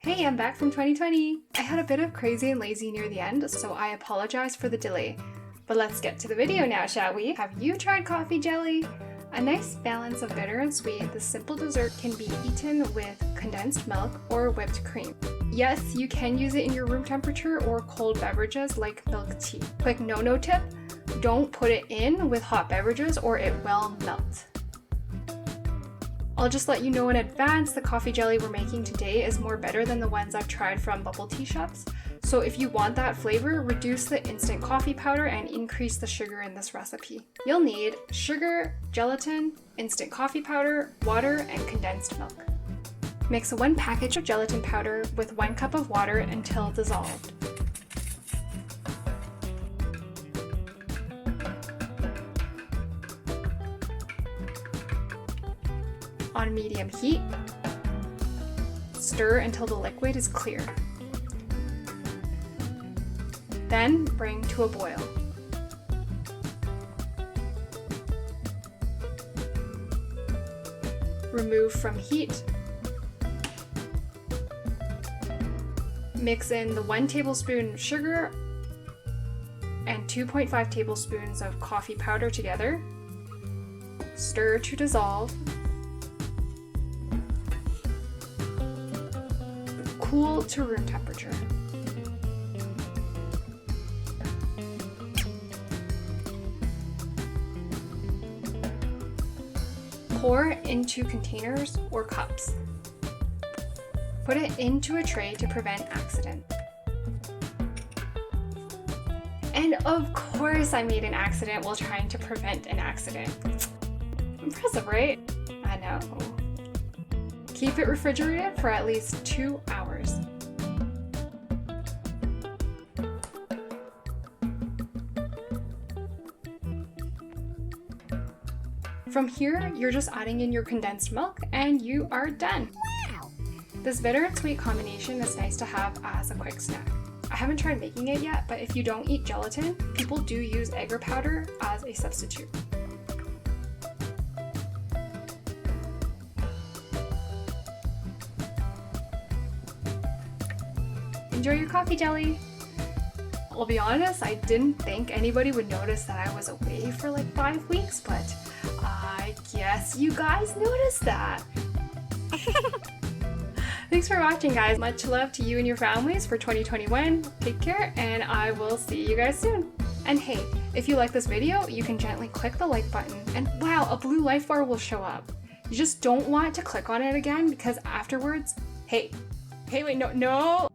Hey, I'm back from 2020! I had a bit of crazy and lazy near the end, so I apologize for the delay. But let's get to the video now, shall we? Have you tried coffee jelly? A nice balance of bitter and sweet, this simple dessert can be eaten with condensed milk or whipped cream. Yes, you can use it in your room temperature or cold beverages like milk tea. Quick no-no tip, don't put it in with hot beverages or it will melt. I'll just let you know in advance, the coffee jelly we're making today is more bitter than the ones I've tried from bubble tea shops. So if you want that flavor, reduce the instant coffee powder and increase the sugar in this recipe. You'll need sugar, gelatin, instant coffee powder, water, and condensed milk. Mix 1 package of gelatin powder with 1 cup of water until dissolved. On medium heat, stir until the liquid is clear. Then bring to a boil. Remove from heat. Mix in the 1 tablespoon sugar and 2.5 tablespoons of coffee powder together. Stir to dissolve. Cool to room temperature. Pour into containers or cups. Put it into a tray to prevent accident. And of course I made an accident while trying to prevent an accident. Impressive, right? I know. Keep it refrigerated for at least 2 hours. From here, you're just adding in your condensed milk and you are done. Wow! This bitter and sweet combination is nice to have as a quick snack. I haven't tried making it yet, but if you don't eat gelatin, people do use Agar powder as a substitute. Enjoy your coffee jelly! I'll be honest, I didn't think anybody would notice that I was away for like 5 weeks, but I guess you guys noticed that. Thanks for watching, guys. Much love to you and your families for 2021. Take care, and I will see you guys soon. And hey, if you like this video, you can gently click the like button, and wow, a blue life bar will show up. You just don't want to click on it again because afterwards, hey, wait, no.